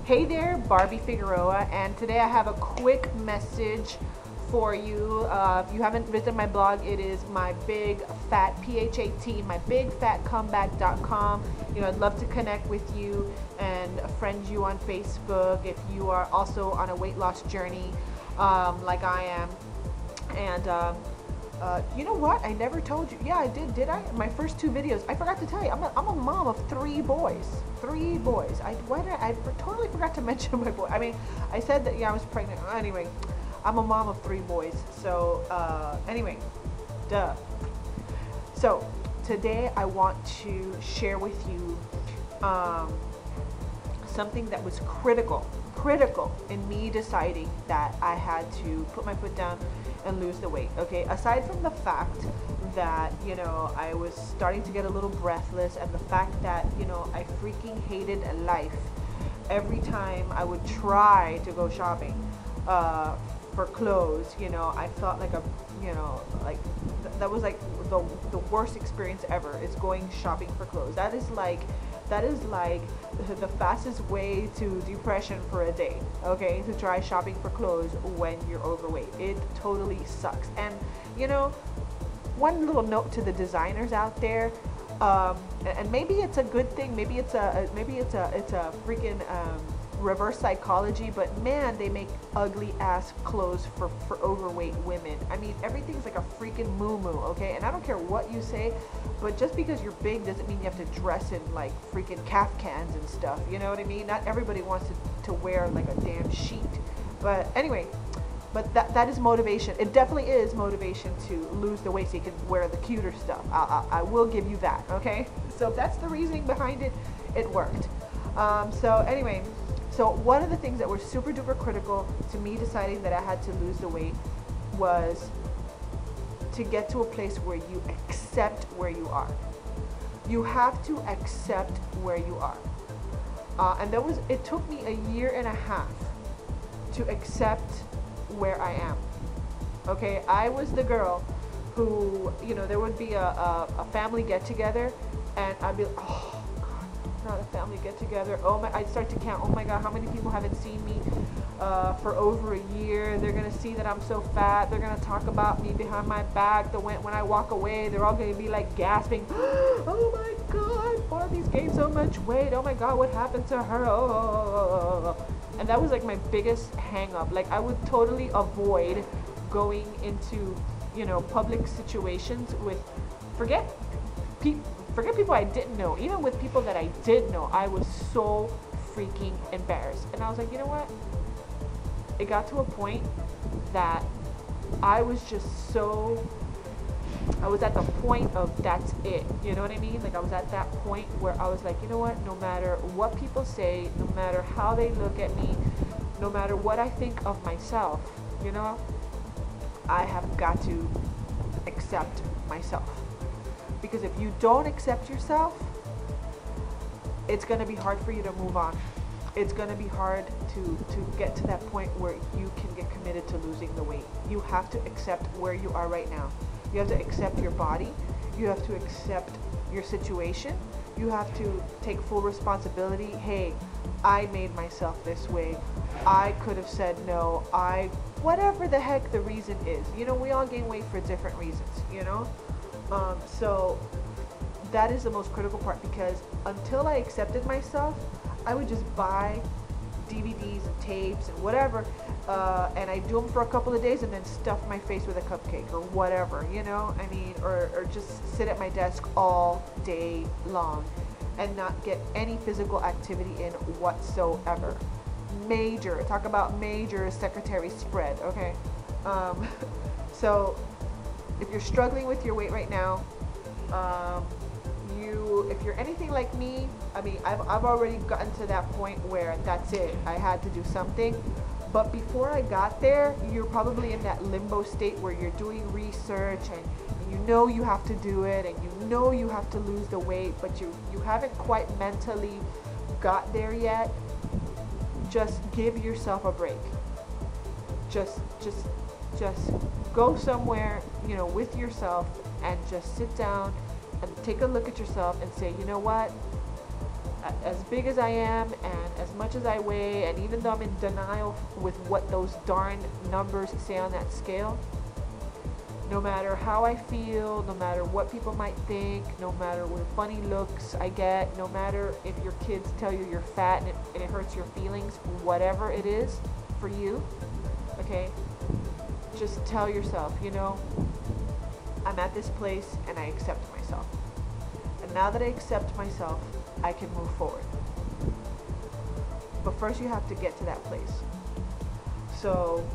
Hey there, Barbie Figueroa, and today I have a quick message for you. If you haven't visited my blog, it is my big fat PHAT, my big fat comeback.com. I'd love to connect with you and friend you on Facebook if you are also on a weight loss journey like I am. And you know what? I never told you. Yeah, I did I? My first two videos. I forgot to tell you. I'm a mom of three boys. Three boys. I totally forgot to mention my boy. I mean, I said that, yeah, I was pregnant. Anyway, I'm a mom of three boys. So, anyway, duh. So, today I want to share with you something that was critical in me deciding that I had to put my foot down and lose the weight. Okay, aside from the fact that I was starting to get a little breathless, and the fact that I freaking hated life every time I would try to go shopping for clothes. I felt like that was like the worst experience ever, is going shopping for clothes. That is like the fastest way to depression for a day, okay, to try shopping for clothes when you're overweight. It totally sucks. And one little note to the designers out there, and maybe it's a good thing, maybe it's a freaking reverse psychology, but man, they make ugly ass clothes for overweight women. I mean, everything's like a freaking moo-moo, okay? And I don't care what you say, but just because you're big doesn't mean you have to dress in like freaking cans and stuff, you know what I mean? Not everybody wants to wear like a damn sheet. But anyway, but that is motivation. It definitely is motivation to lose the weight so you can wear the cuter stuff. I will give you that, okay? So if that's the reasoning behind it, it worked. So anyway, so one of the things that were super duper critical to me deciding that I had to lose the weight was to get to a place where you accept where you are. You have to accept where you are. And it took me a year and a half to accept where I am. Okay, I was the girl who, there would be a family get together, and I'd be like, oh, not a family get together. Oh my, I'd start to count. Oh my God, how many people haven't seen me for over a year? They're gonna see that I'm so fat. They're gonna talk about me behind my back. When I walk away, they're all gonna be like gasping. Oh my God, Barbie's gained so much weight. Oh my God, what happened to her? Oh. And that was like my biggest hang up. Like, I would totally avoid going into public situations with forget people I didn't know. Even with people that I did know, I was so freaking embarrassed. And I was like, you know what? It got to a point that I was at the point of that's it. You know what I mean? Like, I was at that point where I was like, you know what? No matter what people say, no matter how they look at me, no matter what I think of myself, I have got to accept myself. Because if you don't accept yourself, it's going to be hard for you to move on. It's going to be hard to get to that point where you can get committed to losing the weight. You have to accept where you are right now. You have to accept your body. You have to accept your situation. You have to take full responsibility. Hey, I made myself this way. I could have said no. Whatever the heck the reason is. We all gain weight for different reasons, so that is the most critical part, because until I accepted myself, I would just buy DVDs and tapes and whatever, and I do them for a couple of days and then stuff my face with a cupcake or whatever, I mean, or just sit at my desk all day long and not get any physical activity in whatsoever. Talk about major secretary spread, okay? So if you're struggling with your weight right now, if you're anything like me, I mean, I've already gotten to that point where that's it. I had to do something. But before I got there, you're probably in that limbo state where you're doing research and you have to do it, and you have to lose the weight, but you haven't quite mentally got there yet. Just give yourself a break. Just go somewhere, with yourself, and just sit down and take a look at yourself and say, you know what? as big as I am and as much as I weigh, and even though I'm in denial with what those darn numbers say on that scale, no matter how I feel, no matter what people might think, no matter what funny looks I get, no matter if your kids tell you you're fat and it hurts your feelings, whatever it is for you, okay, just tell yourself, you know, I'm at this place and I accept myself. And now that I accept myself, I can move forward. But first you have to get to that place. So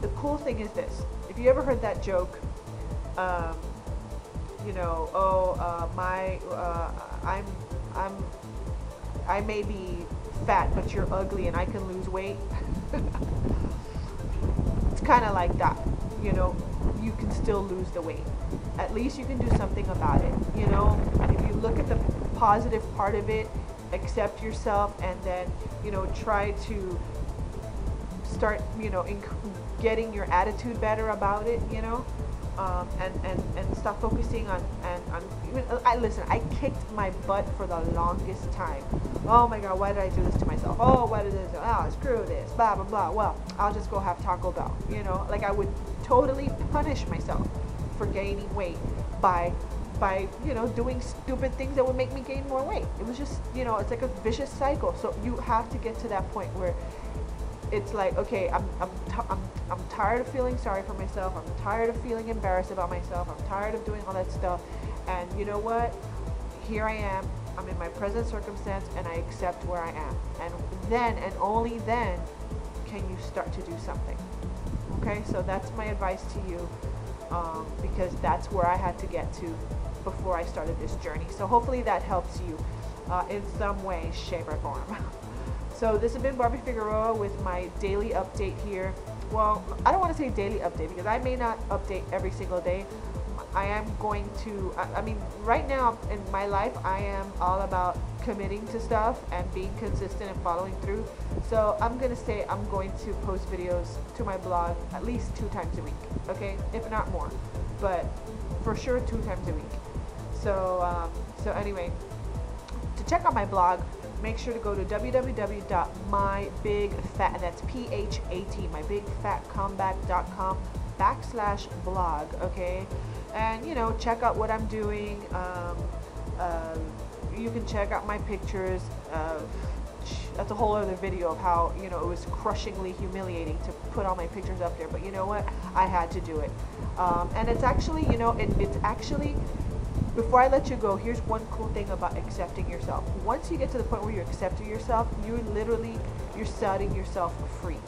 the cool thing is this. If you ever heard that joke, you know, I may be fat, but you're ugly and I can lose weight. It's kind of like that, you know, you can still lose the weight. At least you can do something about it, you know. If you look at the positive part of it, accept yourself, and then, you know, try to start, you know, getting your attitude better about it, you know, and stop focusing on listen, I kicked my butt for the longest time. Oh my God, why did I do this to myself? Oh, why did this? Oh, screw this, blah blah blah. Well, I'll just go have Taco Bell, you know. Like, I would totally punish myself for gaining weight by you know, doing stupid things that would make me gain more weight. It was just, you know, it's like a vicious cycle. So you have to get to that point where it's like, okay, I'm tired of feeling sorry for myself. I'm tired of feeling embarrassed about myself. I'm tired of doing all that stuff. And you know what? Here I am. I'm in my present circumstance, and I accept where I am. And then, and only then, can you start to do something. Okay? So that's my advice to you, because that's where I had to get to before I started this journey. So hopefully that helps you in some way, shape, or form. So this has been Barbie Figueroa with my daily update here. Well, I don't want to say daily update because I may not update every single day. I am going to, I mean, right now in my life, I am all about committing to stuff and being consistent and following through. So I'm going to say I'm going to post videos to my blog at least 2 times a week, okay? If not more, but for sure 2 times a week. So, so anyway, to check out my blog, make sure to go to www.mybigfat, and that's PHAT, mybigfatcomeback.com/blog, okay? And, you know, check out what I'm doing. You can check out my pictures. That's a whole other video of how, you know, it was crushingly humiliating to put all my pictures up there. But you know what? I had to do it. And it's actually, you know, it's actually, before I let you go, here's one cool thing about accepting yourself. Once you get to the point where you're accepting yourself, you're setting yourself free.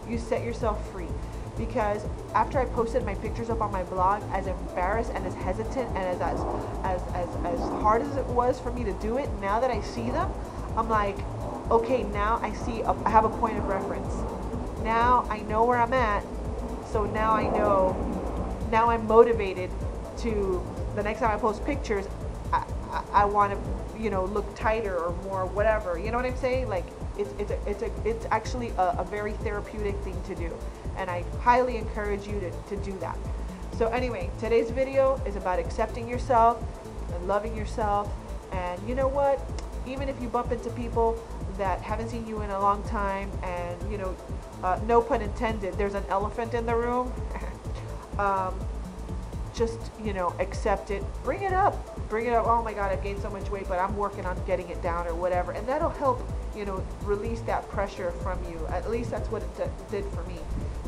You set yourself free. Because after I posted my pictures up on my blog, as embarrassed and as hesitant and as hard as it was for me to do it, now that I see them, I'm like, okay, now I have a point of reference. Now I know where I'm at, so now I know, now I'm motivated to, the next time I post pictures, I want to, you know, look tighter or more whatever, you know what I'm saying? Like, it's actually a very therapeutic thing to do, and I highly encourage you to do that. So anyway, today's video is about accepting yourself and loving yourself. And you know what, even if you bump into people that haven't seen you in a long time, and you know, no pun intended, there's an elephant in the room, just, you know, accept it, bring it up. Oh my God, I've gained so much weight, but I'm working on getting it down, or whatever, and that'll help, you know, release that pressure from you. At least that's what it did for me.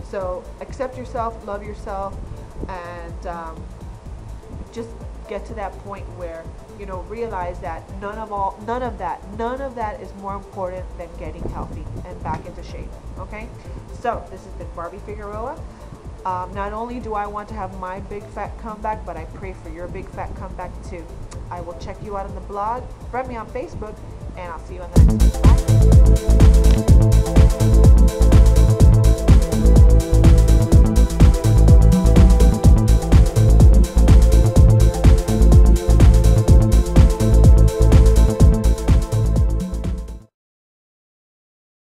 So accept yourself, love yourself, and just get to that point where, you know, realize that none of that is more important than getting healthy and back into shape. Okay, so this has been Barbie Figueroa. Not only do I want to have my big fat comeback, but I pray for your big fat comeback too. I will check you out on the blog, friend me on Facebook, and I'll see you on the next one. Bye.